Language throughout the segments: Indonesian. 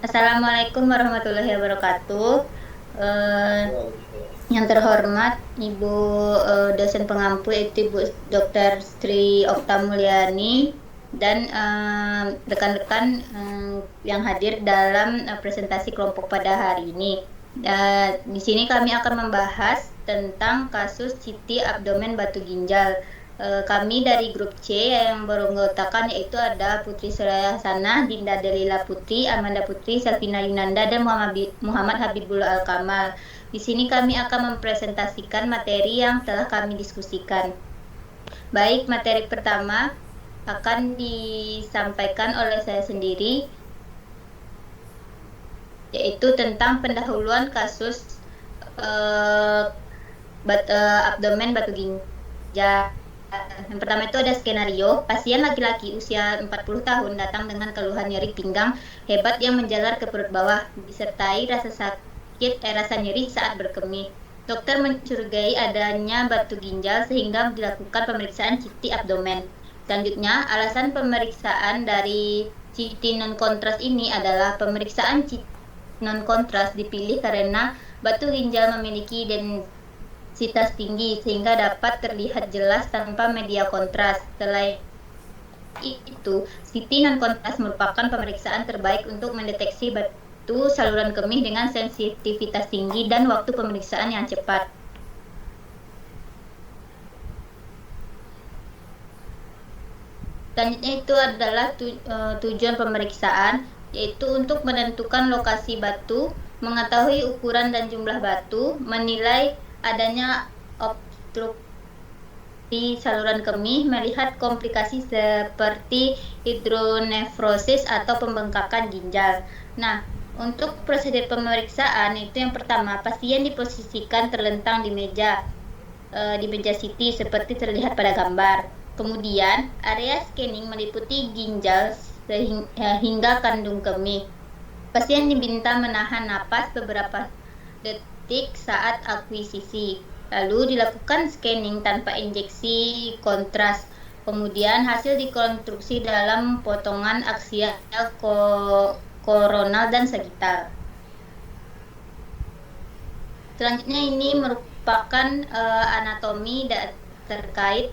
Assalamualaikum warahmatullahi wabarakatuh. Eh, yang terhormat Ibu dosen pengampu yaitu Ibu Dr. Sri Okta Mulyani dan rekan-rekan yang hadir dalam presentasi kelompok pada hari ini. Di sini kami akan membahas tentang kasus CT abdomen batu ginjal. Kami dari grup C yang beranggotakan yaitu ada Putri Suraya Sana, Dinda Delila Putri, Amanda Putri, Selvina Yunanda, dan Muhammad Habibullah Al-Kamal. Di sini kami akan mempresentasikan materi yang telah kami diskusikan. Baik, materi pertama akan disampaikan oleh saya sendiri, yaitu tentang pendahuluan kasus abdomen batu ginjal. Yang pertama itu ada skenario, pasien laki-laki usia 40 tahun datang dengan keluhan nyeri pinggang hebat yang menjalar ke perut bawah, disertai rasa nyeri saat berkemih. Dokter mencurigai adanya batu ginjal sehingga dilakukan pemeriksaan CT abdomen. Selanjutnya, alasan pemeriksaan dari CT non-kontras ini adalah pemeriksaan CT non-kontras dipilih karena batu ginjal memiliki densitas tinggi sehingga dapat terlihat jelas tanpa media kontras. Selain itu, CT non-kontras merupakan pemeriksaan terbaik untuk mendeteksi batu saluran kemih dengan sensitivitas tinggi dan waktu pemeriksaan yang cepat. Selanjutnya itu adalah tujuan pemeriksaan, yaitu untuk menentukan lokasi batu, mengetahui ukuran dan jumlah batu, menilai adanya obstruksi saluran kemih, melihat komplikasi seperti hidronefrosis atau pembengkakan ginjal. Nah, untuk prosedur pemeriksaan itu yang pertama, pasien diposisikan terlentang di meja CT seperti terlihat pada gambar. Kemudian, area scanning meliputi ginjal hingga kandung kemih. Pasien diminta menahan napas beberapa detik saat akuisisi. Lalu dilakukan scanning tanpa injeksi kontras. Kemudian hasil dikonstruksi dalam potongan aksial koronal dan sagital. Selanjutnya ini merupakan anatomi terkait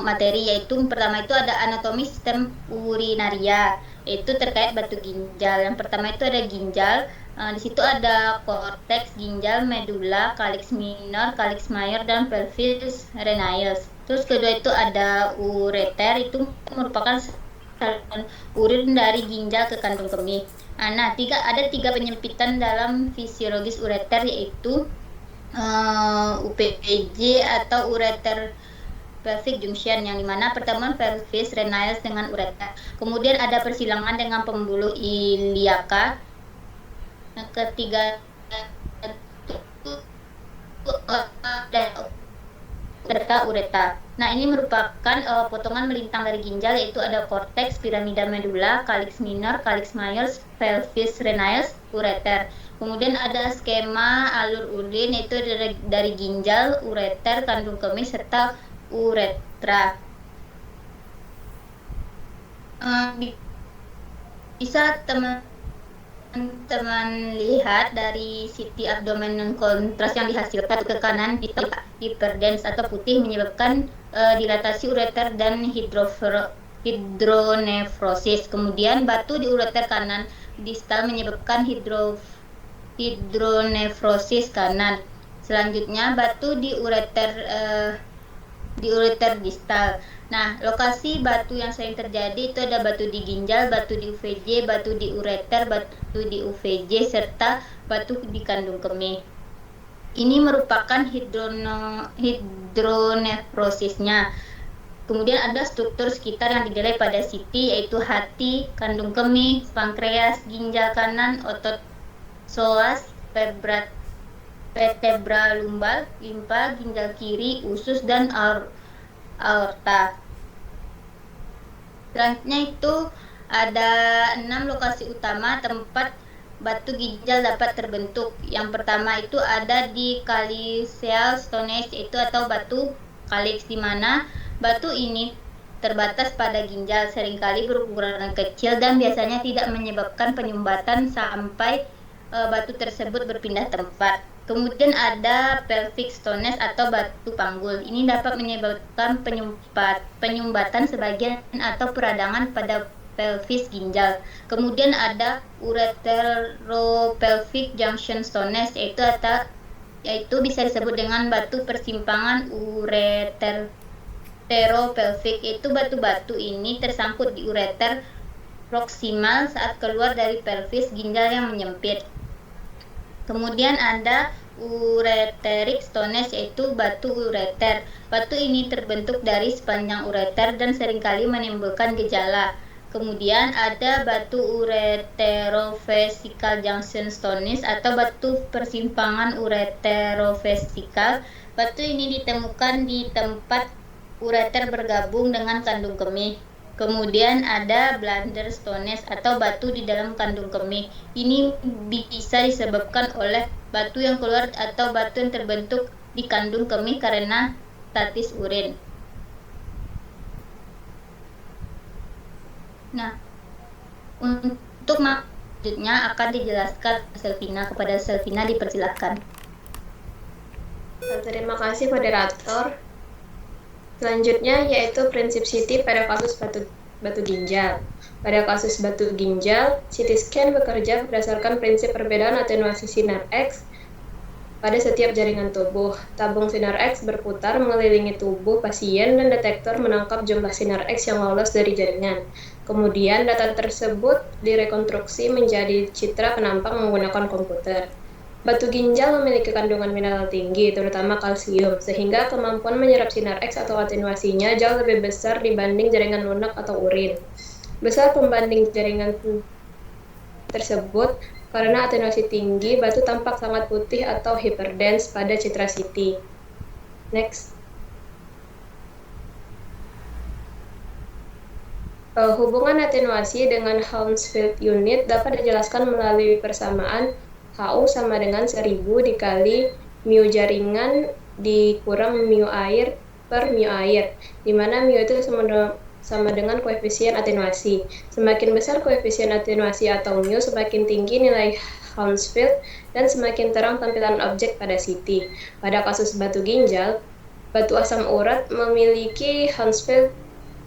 materi, yaitu pertama itu ada anatomi sistem urinaria, yaitu terkait batu ginjal. Yang pertama itu ada ginjal, di situ ada korteks ginjal, medula, calyx minor, calyx major, dan pelvis renalis. Terus kedua itu ada ureter, itu merupakan saluran urin dari ginjal ke kandung kemih. Nah, ada tiga penyempitan dalam fisiologis ureter, yaitu UPJ atau ureter pelvic junction, yang dimana pertemuan pelvis renalis dengan ureter. Kemudian ada persilangan dengan pembuluh iliaka. Yang ketiga ureta. Nah, ini merupakan potongan melintang dari ginjal, yaitu ada korteks, piramida medula, calyx minor, calyx major, pelvis renalis, ureter. Kemudian ada skema alur urin, yaitu dari ginjal, ureter, kandung kemih, serta uretra. Bisa teman-teman lihat dari CT abdomen non kontras yang dihasilkan ke kanan hiperdens atau putih menyebabkan dilatasi ureter dan hidronefrosis. Kemudian batu di ureter kanan distal menyebabkan hidronefrosis kanan. Selanjutnya batu di ureter distal. Nah, lokasi batu yang sering terjadi itu ada batu di ginjal, batu di UVJ, batu di ureter, batu di UVJ, serta batu di kandung kemih. Ini merupakan hidronefrosisnya. Kemudian ada struktur sekitar yang dinilai pada CT, yaitu hati, kandung kemih, pankreas, ginjal kanan, otot psoas, vertebra lumbal, limpa, ginjal kiri, usus, dan aorta. Selanjutnya itu ada 6 lokasi utama tempat batu ginjal dapat terbentuk. Yang pertama itu ada di calyceal stones, itu atau batu calyx, di mana batu ini terbatas pada ginjal, seringkali berukuran kecil dan biasanya tidak menyebabkan penyumbatan sampai batu tersebut berpindah tempat. Kemudian ada pelvic stones atau batu panggul. Ini dapat menyebabkan penyumbatan sebagian atau peradangan pada pelvis ginjal. Kemudian ada ureteropelvic junction stones, yaitu bisa disebut dengan batu persimpangan ureteropelvic. Itu batu-batu ini tersangkut di ureter proksimal saat keluar dari pelvis ginjal yang menyempit. Kemudian ada ureteric stones, yaitu batu ureter. Batu ini terbentuk dari sepanjang ureter dan seringkali menimbulkan gejala. Kemudian ada batu ureterovesical junction stones atau batu persimpangan ureterovesical. Batu ini ditemukan di tempat ureter bergabung dengan kandung kemih. Kemudian ada bladder stones atau batu di dalam kandung kemih. Ini bisa disebabkan oleh batu yang keluar atau batu yang terbentuk di kandung kemih karena statis urin. Nah, untuk selanjutnya akan dijelaskan Selvina. Kepada Selvina dipersilakan. Terima kasih moderator. Selanjutnya yaitu prinsip CT pada kasus batu ginjal. Pada kasus batu ginjal, CT scan bekerja berdasarkan prinsip perbedaan atenuasi sinar X pada setiap jaringan tubuh. Tabung sinar X berputar mengelilingi tubuh pasien dan detektor menangkap jumlah sinar X yang lolos dari jaringan. Kemudian data tersebut direkonstruksi menjadi citra penampang menggunakan komputer. Batu ginjal memiliki kandungan mineral tinggi, terutama kalsium, sehingga kemampuan menyerap sinar X atau atenuasinya jauh lebih besar dibanding jaringan lunak atau urin. Besar pembanding jaringan tersebut karena atenuasi tinggi, batu tampak sangat putih atau hyperdense pada citra CT. Next. Hubungan atenuasi dengan Hounsfield unit dapat dijelaskan melalui persamaan HU sama dengan 1000 dikali mu jaringan dikurang mu air per mu air, di mana mu itu sama dengan koefisien atenuasi. Semakin besar koefisien atenuasi atau mu, semakin tinggi nilai Hounsfield dan semakin terang tampilan objek pada CT. Pada kasus batu ginjal, batu asam urat memiliki Hounsfield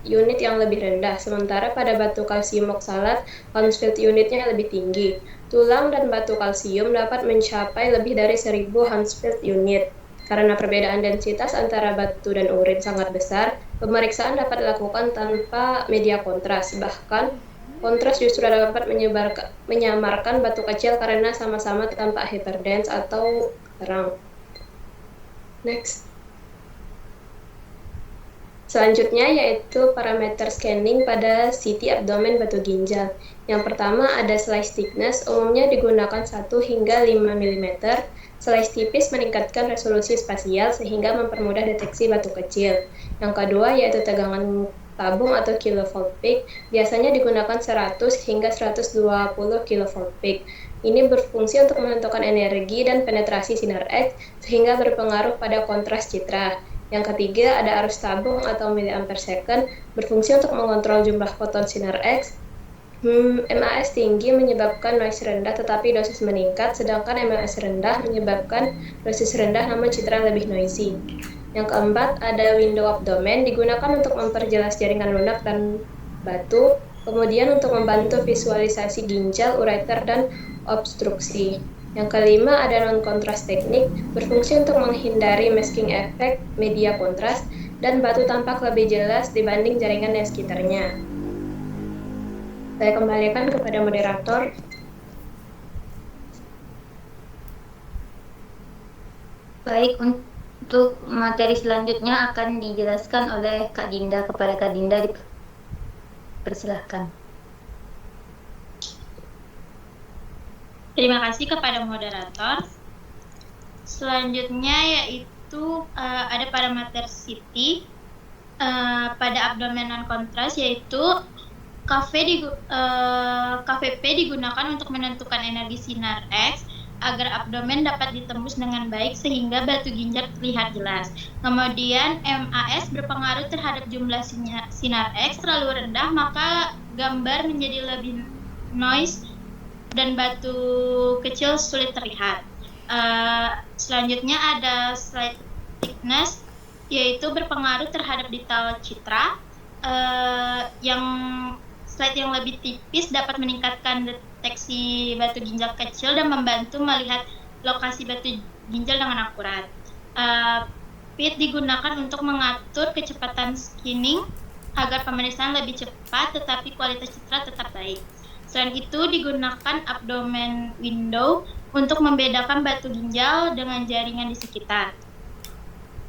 unit yang lebih rendah, sementara pada batu kalsium oksalat, Hounsfield unitnya lebih tinggi. Tulang dan batu kalsium dapat mencapai lebih dari 1000 Hounsfield unit. Karena perbedaan densitas antara batu dan urin sangat besar, pemeriksaan dapat dilakukan tanpa media kontras. Bahkan, kontras justru dapat menyamarkan batu kecil karena sama-sama tampak hyperdense atau terang. Next. Selanjutnya yaitu parameter scanning pada CT abdomen batu ginjal. Yang pertama ada slice thickness, umumnya digunakan 1 hingga 5 mm. Slice tipis meningkatkan resolusi spasial sehingga mempermudah deteksi batu kecil. Yang kedua yaitu tegangan tabung atau kilovolt peak, biasanya digunakan 100 hingga 120 kilovolt peak. Ini berfungsi untuk menentukan energi dan penetrasi sinar X sehingga berpengaruh pada kontras citra. Yang ketiga ada arus tabung atau miliampere second, berfungsi untuk mengontrol jumlah foton sinar X. MAS tinggi menyebabkan noise rendah tetapi dosis meningkat, sedangkan MAS rendah menyebabkan dosis rendah namun citra lebih noisy. Yang keempat ada window abdomen, digunakan untuk memperjelas jaringan lunak dan batu, kemudian untuk membantu visualisasi ginjal, ureter, dan obstruksi. Yang kelima ada non-kontras teknik, berfungsi untuk menghindari masking efek media kontras dan batu tampak lebih jelas dibanding jaringan di sekitarnya. Saya kembalikan kepada moderator. Baik, untuk materi selanjutnya akan dijelaskan oleh Kak Dinda. Kepada Kak Dinda dipersilahkan. Terima kasih kepada moderator. Selanjutnya yaitu ada parameter CT pada abdomen non kontras, yaitu KVP digunakan untuk menentukan energi sinar X agar abdomen dapat ditembus dengan baik sehingga batu ginjal terlihat jelas. Kemudian MAS berpengaruh terhadap jumlah sinar X terlalu rendah, maka gambar menjadi lebih noise dan batu kecil sulit terlihat. Selanjutnya ada slide thickness, yaitu berpengaruh terhadap detail citra. Yang slide yang lebih tipis dapat meningkatkan deteksi batu ginjal kecil dan membantu melihat lokasi batu ginjal dengan akurat. PIT digunakan untuk mengatur kecepatan scanning agar pemeriksaan lebih cepat tetapi kualitas citra tetap baik. Selain itu digunakan abdomen window untuk membedakan batu ginjal dengan jaringan di sekitar.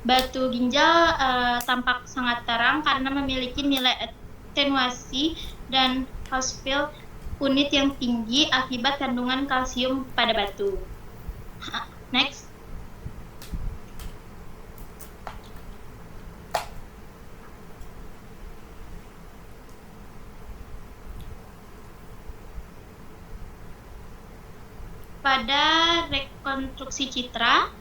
Batu ginjal tampak sangat terang karena memiliki nilai atenuasi dan Hounsfield unit yang tinggi akibat kandungan kalsium pada batu. Next. Pada rekonstruksi citra,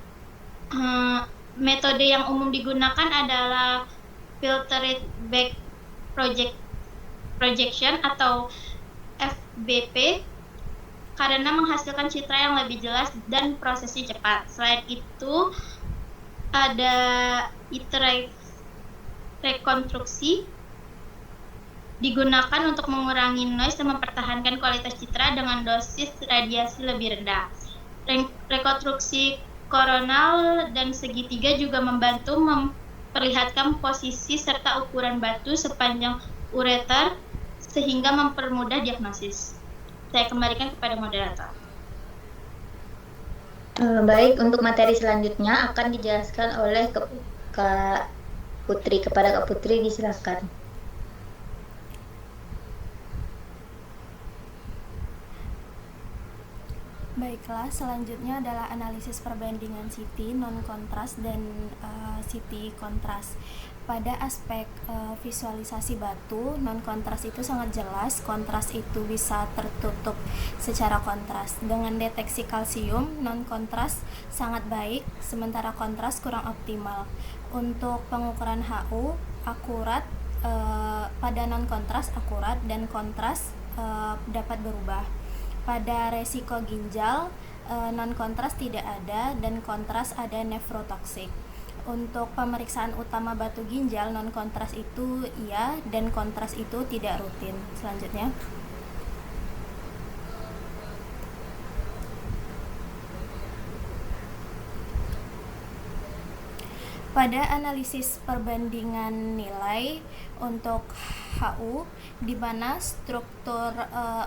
metode yang umum digunakan adalah filtered back projection atau FBP karena menghasilkan citra yang lebih jelas dan prosesnya cepat. Selain itu, ada iteratif rekonstruksi digunakan untuk mengurangi noise dan mempertahankan kualitas citra dengan dosis radiasi lebih rendah. Rekonstruksi koronal dan segitiga juga membantu memperlihatkan posisi serta ukuran batu sepanjang ureter sehingga mempermudah diagnosis. Saya kembalikan kepada moderator. Baik, untuk materi selanjutnya akan dijelaskan oleh Kak Putri. Kepada Kak Putri disilakan. Baiklah, selanjutnya adalah analisis perbandingan CT non-kontras dan CT kontras. Pada aspek visualisasi batu, non-kontras itu sangat jelas, kontras itu bisa tertutup secara kontras. Dengan deteksi kalsium, non-kontras sangat baik, sementara kontras kurang optimal. Untuk pengukuran HU, akurat, pada non-kontras akurat dan kontras dapat berubah. Pada resiko ginjal, non-kontras tidak ada dan kontras ada nefrotoksik. Untuk pemeriksaan utama batu ginjal, non-kontras itu iya dan kontras itu tidak rutin. Selanjutnya. Pada analisis perbandingan nilai untuk HU, di mana struktur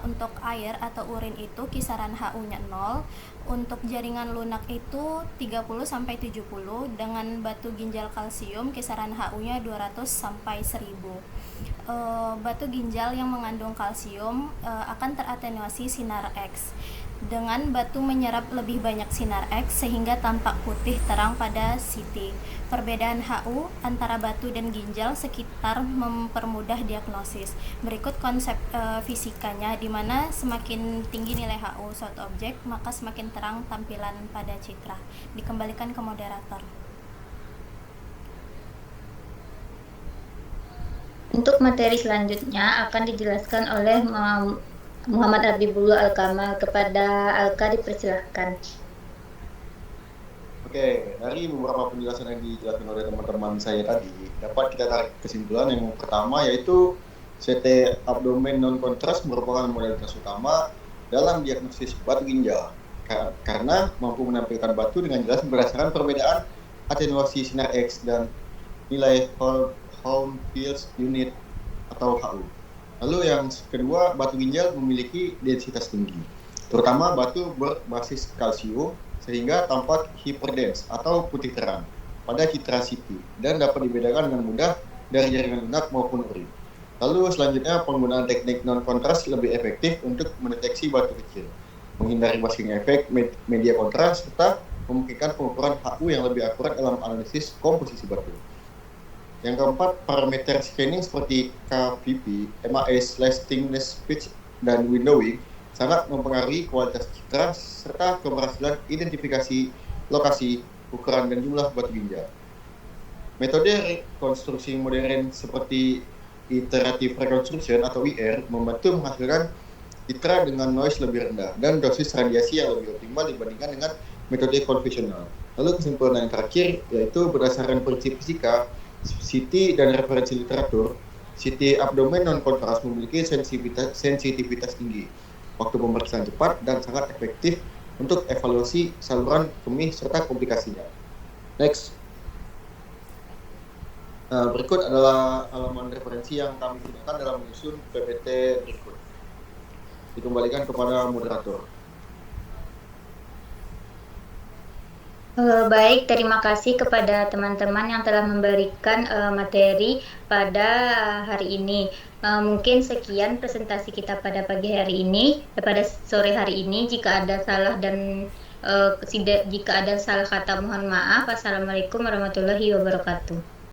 untuk air atau urin itu kisaran HU-nya 0, untuk jaringan lunak itu 30-70, dengan batu ginjal kalsium kisaran HU-nya 200-1000. Batu ginjal yang mengandung kalsium akan teratenuasi sinar X. Dengan batu menyerap lebih banyak sinar X sehingga tampak putih terang pada CT. Perbedaan HU antara batu dan ginjal sekitar mempermudah diagnosis. Berikut konsep fisikanya, di mana semakin tinggi nilai HU suatu objek, maka semakin terang tampilan pada citra. Dikembalikan ke moderator. Untuk materi selanjutnya akan dijelaskan oleh Muhammad Habibullah Al-Kamal. Kepada Alka dipersilahkan. Oke, dari beberapa penjelasan yang dijelaskan oleh teman-teman saya tadi, dapat kita tarik kesimpulan yang pertama yaitu CT abdomen non-kontras merupakan modalitas utama dalam diagnosis batu ginjal karena mampu menampilkan batu dengan jelas berdasarkan perbedaan atenuasi sinar X dan nilai Hounsfield unit atau HU. Lalu yang kedua, batu ginjal memiliki densitas tinggi, terutama batu berbasis kalsium sehingga tampak hyperdens atau putih terang pada citra CT dan dapat dibedakan dengan mudah dari jaringan lunak maupun urin. Lalu selanjutnya, penggunaan teknik non-kontras lebih efektif untuk mendeteksi batu kecil, menghindari masking efek media kontras, serta memungkinkan pengukuran HU yang lebih akurat dalam analisis komposisi batu. Yang keempat, parameter scanning seperti KVP, MAS, thickness, pitch, dan windowing sangat mempengaruhi kualitas citra serta keberhasilan identifikasi lokasi, ukuran, dan jumlah batu ginjal. Metode rekonstruksi modern seperti iterative reconstruction atau IR membantu menghasilkan citra dengan noise lebih rendah dan dosis radiasi yang lebih optimal dibandingkan dengan metode konvensional. Lalu kesimpulan yang terakhir yaitu berdasarkan prinsip fisika, CT dan referensi literatur, CT abdomen non-kontras memiliki sensitivitas tinggi, waktu pemeriksaan cepat dan sangat efektif untuk evaluasi saluran kemih serta komplikasinya. Next. Berikut adalah halaman referensi yang kami gunakan dalam menyusun PPT berikut. Dikembalikan kepada moderator. Baik, terima kasih kepada teman-teman yang telah memberikan materi pada hari ini. Mungkin sekian presentasi kita pada pagi hari ini, pada sore hari ini. Jika ada salah dan jika ada salah kata mohon maaf. Assalamualaikum warahmatullahi wabarakatuh.